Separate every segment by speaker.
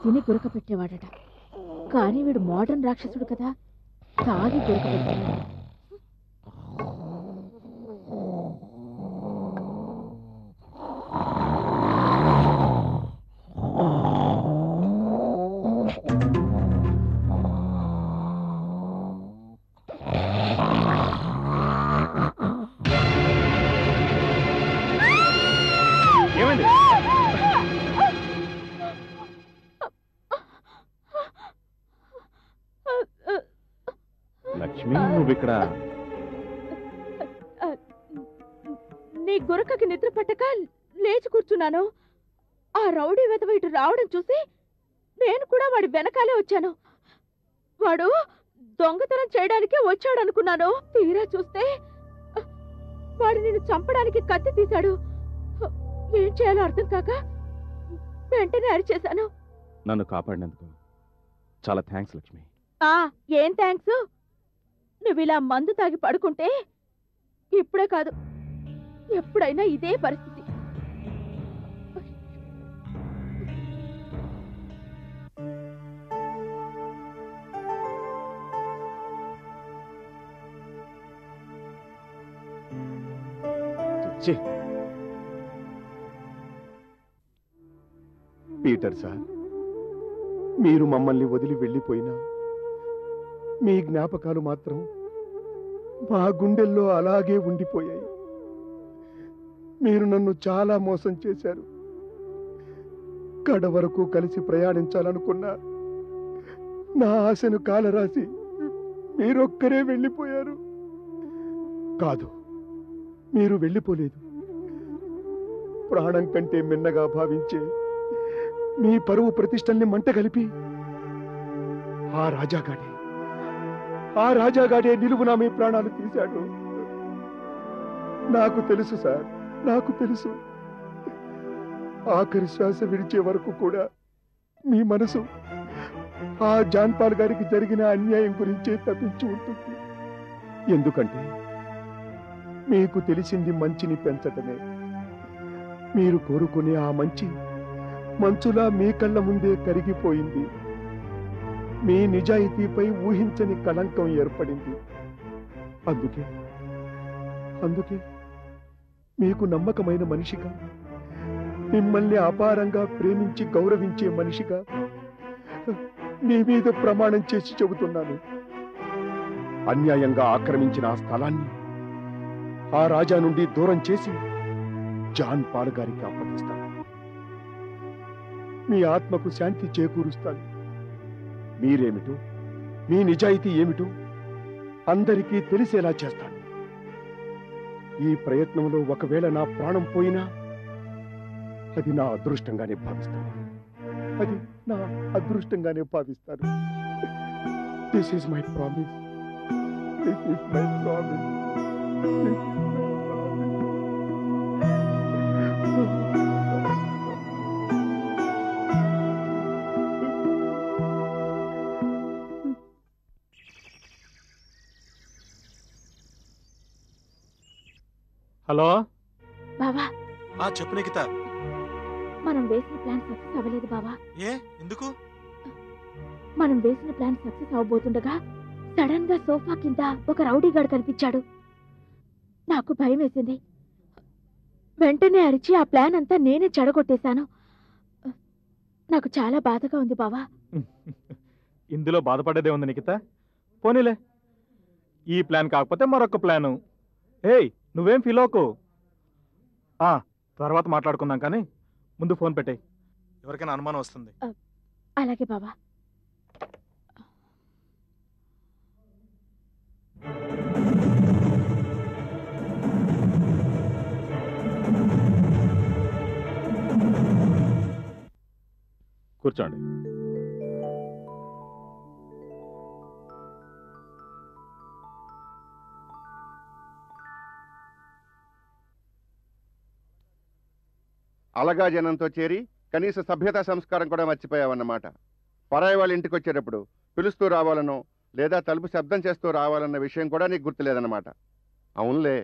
Speaker 1: తిని గురక పెట్టేవాడట. కానీ వీడు మోడర్న్ రాక్షసుడు కదా, తాగి గురక పెట్టేవాడు.
Speaker 2: లక్ష్మి, నువ్విక్కడ?
Speaker 1: నీ గురకకి నిద్ర పట్టక లేచి కూర్చున్నాను. ఆ రౌడీ వెధవ ఇటు రావడం చూసి నేను కూడా వాడి వెనకాలే వచ్చాను. వాడు దొంగతనం చేయడానికి వచ్చాడనుకున్నాను. తీరా చూస్తే వాడు నిన్ను చంపడానికి కత్తి తీశాడు. ఏం చేయాలో అర్థం కాక వెంటనే అరిచేశాను.
Speaker 2: నన్ను కాపాడినందుకు చాలా థ్యాంక్స్ లక్ష్మి.
Speaker 1: ఏం థ్యాంక్స్? నువ్వు ఇలా మందు తాగి పడుకుంటే ఇప్పుడే కాదు, ఎప్పుడైనా ఇదే పరిస్థితి.
Speaker 3: పీటర్ సార్, మీరు మమ్మల్ని వదిలి వెళ్ళిపోయినా మీ జ్ఞాపకాలు మాత్రం మా గుండెల్లో అలాగే ఉండిపోయాయి. మీరు నన్ను చాలా మోసం చేశారు. కడ వరకు కలిసి ప్రయాణించాలనుకున్నా నా ఆశను కాలరాసి మీరొక్కరే వెళ్ళిపోయారు. కాదు, మీరు వెళ్ళిపోలేదు. ప్రాణం కంటే మిన్నగా భావించే మీ పరువు ప్రతిష్టల్ని మంట కలిపి ఆ రాజాగాడే నిలువునా మీ ప్రాణాలు తీశాడు. నాకు తెలుసు సార్, నాకు తెలుసు. ఆఖరి శ్వాస విడిచే వరకు కూడా మీ మనసు ఆ జాన్పాల్ గారికి జరిగిన అన్యాయం గురించే తప్పించి ఉంటుంది. ఎందుకంటే మీకు తెలిసింది మంచిని పెంచటమే. మీరు కోరుకునే ఆ మంచి మంచులా మీ కళ్ళ ముందే కరిగిపోయింది. మీ నిజాయితీపై ఊహించని కళంకం ఏర్పడింది. అందుకే మీకు నమ్మకమైన మనిషిగా, మిమ్మల్ని అపారంగా ప్రేమించి గౌరవించే మనిషిగా మీ మీద ప్రమాణం చేసి చెబుతున్నాను. అన్యాయంగా ఆక్రమించిన ఆ స్థలాన్ని ఆ రాజా నుండి దూరం చేసి జాన్ పాల్ గారికి అప్పగిస్తాను. మీ ఆత్మకు శాంతి చేకూరుస్తాను. మీరేమిటో, మీ నిజాయితీ ఏమిటో అందరికీ తెలిసేలా చేస్తాను. ఈ ప్రయత్నంలో ఒకవేళ నా ప్రాణం పోయినా అది నా అదృష్టంగానే భావిస్తాను. This is my promise.
Speaker 2: Hello
Speaker 1: బావా.
Speaker 4: చెప్పు నిఖిత.
Speaker 1: మనం వేసిన ప్లాన్ సక్సెస్ అవ్వలేదు బావా.
Speaker 4: ఎందుకు?
Speaker 1: మనం వేసిన ప్లాన్ సక్సెస్ అవబోతుండగా సడన్ గా సోఫా కింద ఒక రౌడీ గాడు కనిపించాడు. నాకు భయం వేసింది. వెంటనే అరిచి ఆ ప్లాన్ అంతా నేనే చెడగొట్టేశాను. నాకు చాలా బాధగా ఉంది బావా.
Speaker 2: ఇందులో బాధపడేదే ఉంది నిఖిత. పోనీలే, ఈ ప్లాన్ కాకపోతే మరొక ప్లాను. ఏయ్, నువ్వేం ఫీల్ అవ్వకు. తర్వాత మాట్లాడుకుందాం, కానీ ముందు ఫోన్ పెట్టేయ్.
Speaker 4: ఎవరికైనా అనుమానం వస్తుంది.
Speaker 1: అలాగే బావా.
Speaker 2: కూర్చోండి.
Speaker 3: అలగా జనంతో చేరి కనీస సభ్యతా సంస్కారం కూడా మర్చిపోయావన్నమాట. పరాయి వాళ్ళ ఇంటికి వచ్చేటప్పుడు పిలుస్తూ రావాలనో లేదా తలుపు శబ్దం చేస్తూ రావాలన్న విషయం కూడా నీకు గుర్తులేదన్నమాట. అవునులే,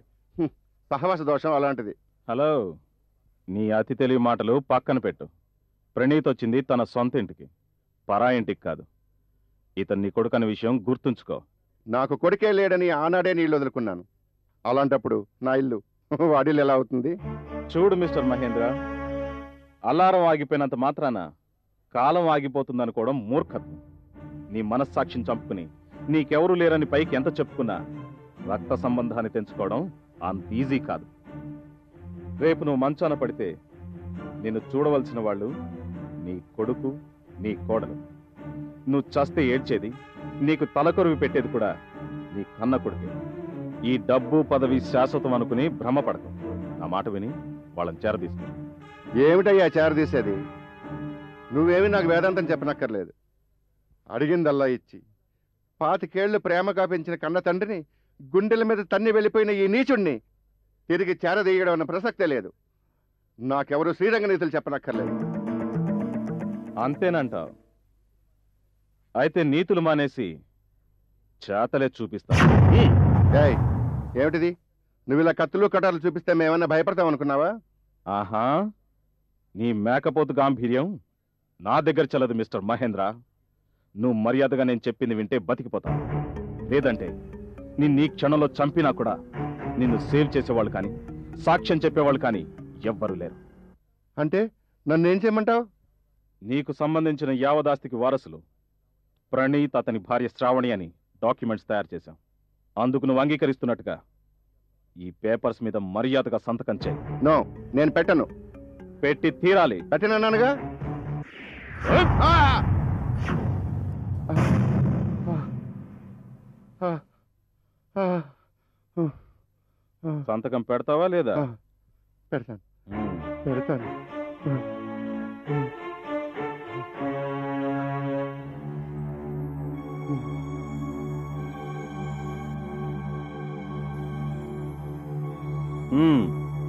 Speaker 3: సహవాస దోషం అలాంటిది.
Speaker 2: హలో, నీ అతి తెలివి మాటలు పక్కన పెట్టు. ప్రణీత్ వచ్చింది తన సొంత ఇంటికి.
Speaker 5: పరాయింటికి కాదు. ఇతను నీ కొడుకన్న విషయం గుర్తుంచుకో.
Speaker 3: నాకు కొడుకే లేడని ఆనాడే నీళ్ళు వదులుకున్నాను. అలాంటప్పుడు నా ఇల్లు వాడిల్లు ఎలా అవుతుంది?
Speaker 5: చూడు మిస్టర్ మహేంద్ర, అలారం ఆగిపోయినంత మాత్రాన కాలం ఆగిపోతుందనుకోవడం మూర్ఖత్వం. నీ మనస్సాక్షిని చంపుకుని నీకెవరూ లేరని పైకి ఎంత చెప్పుకున్నా రక్త సంబంధాన్ని తెంచుకోవడం అంత ఈజీ కాదు. రేపు నువ్వు మంచాన పడితే నిన్ను చూడవలసిన వాళ్ళు నీ కొడుకు, నీ కోడలు. నువ్వు చస్తే ఏడ్చేది, నీకు తలకొరువి పెట్టేది కూడా నీ కన్న కొడుకే. ఈ డబ్బు పదవి శాశ్వతం అనుకుని భ్రమపడకు. నా మాట విని వాళ్ళని చేరదీసుకో.
Speaker 3: ఏమిటయ్యా చేరదీసేది? నువ్వేమి నాకు వేదాంతం చెప్పనక్కర్లేదు. అడిగిందల్లా ఇచ్చి 25 ఏళ్లు ప్రేమగా పెంచిన కన్న తండ్రిని గుండెల మీద తన్ని వెళ్ళిపోయిన ఈ నీచుణ్ణి తిరిగి చేరదీయడం అన్న ప్రసక్తే లేదు. నాకెవరు శ్రీరంగ నీతులు చెప్పనక్కర్లేదు.
Speaker 5: అంతేనంటావు? అయితే నీతులు మానేసి చేతలే చూపిస్తా.
Speaker 3: ఏయ్, ఏమిటిది? నువ్వు ఇలా కత్తులు కటార్లు చూపిస్తే మేమన్నా భయపడతాం అనుకున్నావా?
Speaker 5: ఆహా, నీ మేకపోతు గాంభీర్యం నా దగ్గర చెల్లదు మిస్టర్ మహేంద్ర. నువ్వు మర్యాదగా నేను చెప్పింది వింటే బతికిపోతావు. లేదంటే నిన్ను ఈ క్షణంలో చంపినా కూడా నిన్ను సేవ్ చేసేవాళ్ళు కానీ సాక్ష్యం చెప్పేవాళ్ళు కానీ ఎవ్వరూ లేరు.
Speaker 3: అంటే నన్నేం చేయమంటావు?
Speaker 5: నీకు సంబంధించిన యావదాస్తికి వారసులు ప్రణీత్, అతని భార్య శ్రావణి అని డాక్యుమెంట్స్ తయారు చేశాం. అందుకు నువ్వు అంగీకరిస్తున్నట్టుగా ఈ పేపర్స్ మీద మర్యాదగా సంతకం చేయి.
Speaker 3: నో, నేను పెట్టను.
Speaker 5: పెట్టి తీరాలి.
Speaker 3: పెట్టనన్నానుగా.
Speaker 5: సంతకం పెడతావా లేదా?
Speaker 3: పెడతాను, పెడతాను.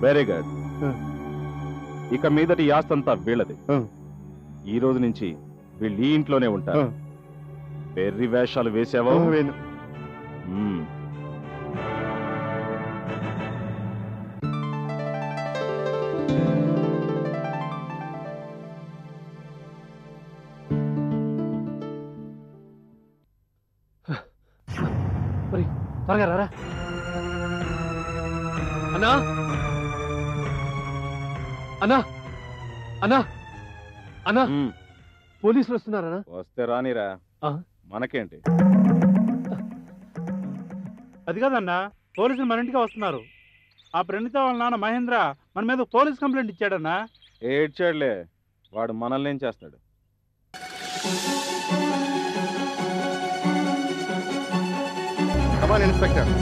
Speaker 5: Very good. ఇక మీదటి ఈ ఆస్తంతా వీళ్ళది. ఈ రోజు నుంచి వీళ్ళు ఈ ఇంట్లోనే ఉంటారు. వెర్రి వేషాలు వేసావో?
Speaker 6: త్వరగా రారా అన్నా. అన్నా అన్నా అన్నా, పోలీసులు వస్తున్నారా?
Speaker 5: వస్తే రానిరా, మనకేంటి?
Speaker 6: అది కాదన్నా, పోలీసులు మన ఇంటికి వస్తున్నారు. ఆ ప్రణీత వాళ్ళ నాన్న మహేంద్ర మన మీద పోలీస్ కంప్లైంట్ ఇచ్చాడన్నా.
Speaker 5: ఏడ్చాడులే, వాడు మనల్ని ఏం చేస్తాడు?
Speaker 3: Come on inspector.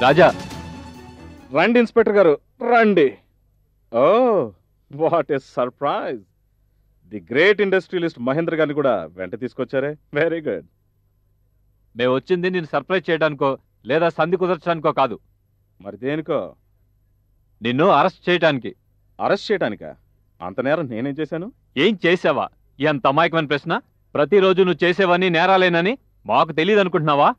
Speaker 5: రాజా, రండి ఇన్స్పెక్టర్ గారు, రండి. Oh, what a surprise! The great industrialist Mahendra గారిని కూడా వెంట తీసుకొచ్చారే. Very good.
Speaker 7: మేము వచ్చింది నేను సర్ప్రైజ్ చేయడానికో లేదా సంధి కుదర్చడానికో కాదు.
Speaker 5: మరి దేనికో?
Speaker 7: నిన్ను అరెస్ట్ చేయడానికి.
Speaker 5: అరెస్ట్ చేయడానికా? అంత నేరం నేనేం చేశాను?
Speaker 7: ఏం చేసావా? ఎంత అమాయకమైన ప్రశ్న. ప్రతిరోజు నువ్వు చేసేవన్నీ నేరాలేనని మాకు తెలియదు అనుకుంటున్నావా?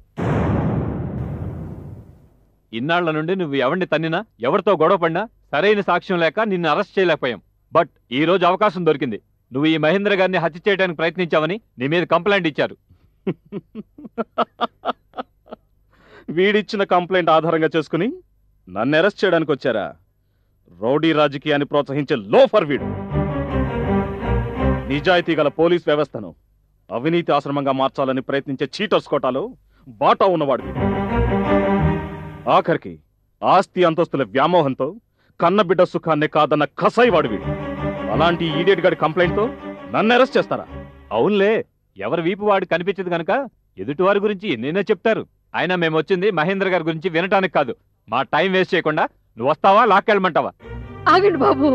Speaker 7: ఇన్నాళ్ల నుండి నువ్వు ఎవరిని తన్నినా, ఎవరితో గొడవ పడినా సరైన సాక్ష్యం లేక నిన్ను అరెస్ట్ చేయలేకపోయాం. బట్ ఈ రోజు అవకాశం దొరికింది. నువ్వు ఈ మహేంద్ర గారిని హత్య చేయడానికి ప్రయత్నించావని నీ మీద కంప్లైంట్ ఇచ్చారు.
Speaker 5: వీడిచ్చిన కంప్లైంట్ ఆధారంగా చేసుకుని నన్ను అరెస్ట్ చేయడానికి వచ్చారా? రౌడీ రాజకీయాన్ని ప్రోత్సహించే లోఫర్ వీడు. నిజాయితీ గల పోలీస్ వ్యవస్థను అవినీతి ఆశ్రమంగా మార్చాలని ప్రయత్నించే చీటర్స్ కోటాలో బాటా ఉన్నవాడు వీడు. ఆఖరికి ఆస్తి అంతస్తుల వ్యామోహంతో కన్నబిడ్డ సుఖాన్ని కాదన్న కసాయివాడు వీడు. అలాంటి ఈడియట్ గాడి కంప్లైంట్తో నన్ను అరెస్ట్ చేస్తారా?
Speaker 7: అవునులే, ఎవరి వీపు వాడు కనిపించదు గనక ఎదుటివారి గురించి ఎన్నైనా చెప్తారు. అయినా మేము వచ్చింది మహేంద్ర గారి గురించి వినటానికి కాదు. మా టైం వేస్ట్ చేయకుండా నువ్వు వస్తావా, లాక్కెళ్ళమంటావా?
Speaker 1: ఆగండి బాబు,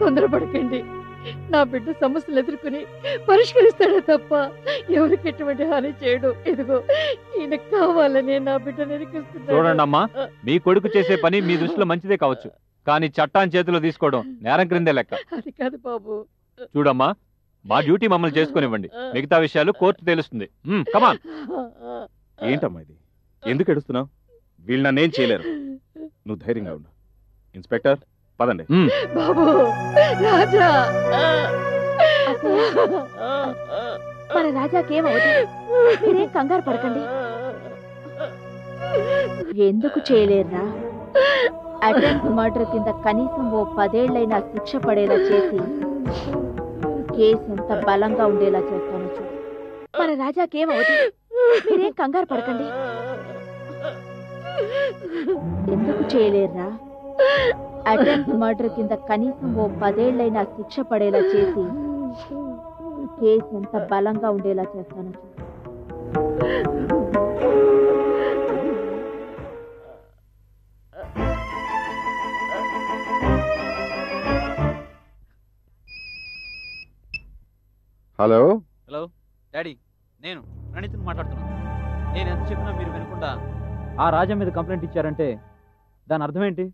Speaker 1: తొందరపడకండి. నా బిడ్డ సమస్యలు ఎదుర్కొని పరిష్కరిస్తాడే తప్ప ఎవరికి ఎటువంటి హాని చేయడు. ఇదిగో ఈయన కావాలనే నా బిడ్డ నిరికిస్తున్నాడు.
Speaker 7: చూడండి అమ్మా, మీ కొడుకు చేసే పని మీ దృష్టిలో మంచిదే కావచ్చు, కానీ చట్టాన్ని చేతిలో తీసుకోవడం నేరం క్రిందే లెక్క.
Speaker 1: అది కాదు బాబు.
Speaker 7: చూడమ్మా, మా డ్యూటీ మమ్మల్ని చేసుకునివ్వండి. మిగతా విషయాలు కోర్టు తెలుస్తుంది. కమాన్.
Speaker 5: ఏంటమ్మా ఇది? ఎందుకు ఏడుస్తున్నావు? వీళ్ళు నన్నేం చేయలేరు. నువ్వు ధైర్యంగా ఉండు. ఇన్స్పెక్టర్, పదండి.
Speaker 1: బాబు రాజా, మన రాజాకేమవుతుంది, మీరేం కంగారు పడకండి. ఎందుకు చేయలేరురా? అటెంప్ట్ మర్డర్ కింద కనీసం ఓ 10 ఏళ్లైనా శిక్ష పడేలా చేసి కేసు ఎంత బలంగా ఉండేలా చేస్తాను చూడు. మన రాజాకేమవుతుంది, మీరేం కంగారు పడకండి. ఎందుకు చేయలేరురా? అటెంప్ట్ మర్డర్ కింద కనీసం ఓ 10 ఏళ్లైనా శిక్ష పడేలా చేసి కేసు ఎంత బలంగా ఉండేలా చేస్తాను చూడు.
Speaker 3: హలో,
Speaker 8: హలో డాడీ, నేను ప్రణీత్ని మాట్లాడుతున్నాను. నేను ఎంత చెప్పినా మీరు వినకుండా ఆ రాజా మీద కంప్లైంట్ ఇచ్చారంటే దాని అర్థం ఏంటి?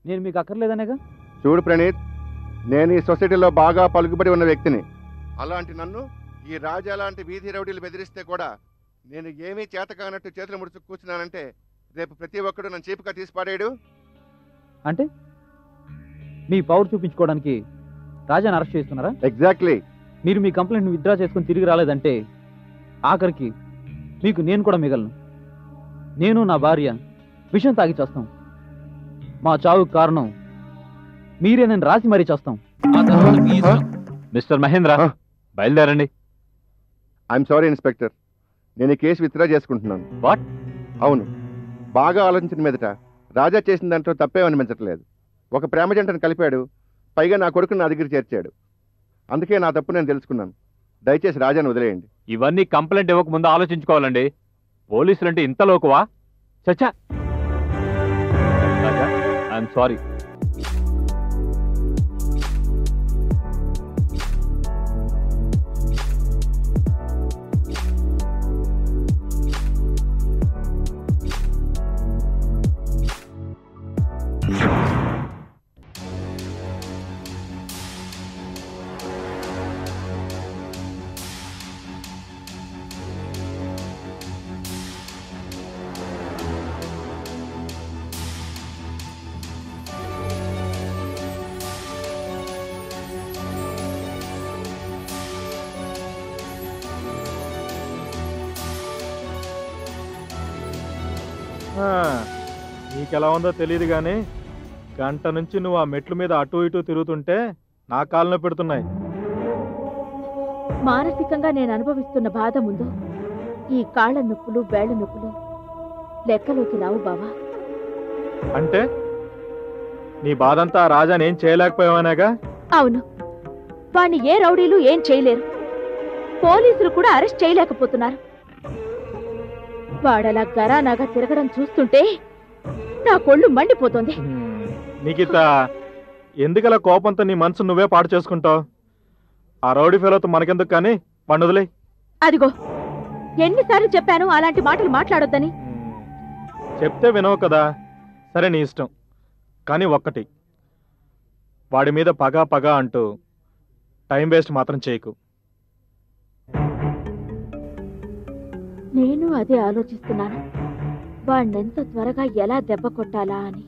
Speaker 8: నేను మీకు అక్కర్లేదనేగా.
Speaker 3: చూడు ప్రణీత్, నేను ఈ సొసైటీలో బాగా పలుకుబడి ఉన్న వ్యక్తిని. అలాంటి నన్ను ఈ రాజా లాంటి వీధి రౌడీలు బెదిరిస్తే కూడా నేను ఏమీ చేత కానట్టు చేతులు ముడుచు కూర్చున్నానంటే రేపు ప్రతి ఒక్కడు నన్ను చీపుగా తీసి పాడేయడు.
Speaker 8: అంటే మీ పవర్ చూపించుకోవడానికి రాజాని అరెస్ట్ చేస్తున్నారా?
Speaker 3: ఎగ్జాక్ట్లీ.
Speaker 8: మీరు మీ కంప్లైంట్ని విత్డ్రా చేసుకుని తిరిగి రాలేదంటే ఆఖరికి మీకు నేను కూడా మిగలను. నేను నా భార్య విషం తాగి చేస్తాం. మా చావుకు కారణం మీరే, నేను రాసి మరీ చేస్తాం.
Speaker 7: మిస్టర్ మహేంద్ర, బయలుదేరండి.
Speaker 3: ఐఎమ్ సారీ ఇన్స్పెక్టర్, నేను ఈ కేసు విత్డ్రా చేసుకుంటున్నాను.
Speaker 7: వాట్?
Speaker 3: అవును, బాగా ఆలోచించిన మీదట రాజా చేసిన దాంట్లో తప్పేమనిపించట్లేదు. ఒక ప్రేమ జంటను కలిపాడు, పైగా నా కొడుకుని నా దగ్గర చేర్చాడు. అందుకే నా తప్పు నేను తెలుసుకున్నాను. దయచేసి రాజాను వదిలేయండి.
Speaker 7: ఇవన్నీ కంప్లైంట్ ఇవ్వక ముందు ఆలోచించుకోవాలండి. పోలీసులంటే ఇంత లోకువా? చచ్చా. రాజా, ఐఎమ్ సారీ.
Speaker 2: నీకెలా ఉందో తెలియదు కానీ గంట నుంచి నువ్వు ఆ మెట్ల మీద అటు ఇటు తిరుగుతుంటే నా కాళ్ళను పెడుతున్నాయి.
Speaker 1: మానసికంగా నేను అనుభవిస్తున్న బాధ ముందు ఈ కాళ్ళ నొప్పులు, వేళ్ల నొప్పులు లెక్కలోకి రావు బావా.
Speaker 2: అంటే నీ బాధంతా ఆ రాజాని ఏం చేయలేకపోయావనేగా?
Speaker 1: అవును, వాణ్ణి ఏ రౌడీలు ఏం చేయలేరు. పోలీసులు కూడా అరెస్ట్ చేయలేకపోతున్నారు. వాడలా గరానాగా తిరగడం చూస్తుంటే నా కొళ్ళు మండిపోతుంది.
Speaker 2: నీకిత ఎందుకలా కోపంతో నీ మనసు నువ్వే పాడు చేసుకుంటావు? ఆ రౌడీ ఫెలోతో మనకెందుకు కానీ పండుదలే.
Speaker 1: అదిగో, ఎన్నిసార్లు చెప్పాను అలాంటి మాటలు మాట్లాడొద్దని.
Speaker 2: చెప్తే వినవు కదా. సరే, నీ ఇష్టం. కానీ ఒక్కటి, వాడి మీద పగ అంటూ టైం వేస్ట్ మాత్రం చేయకు.
Speaker 1: నేను అదే ఆలోచిస్తున్నాను, వాణ్ణెంత త్వరగా ఎలా దెబ్బ కొట్టాలా అని.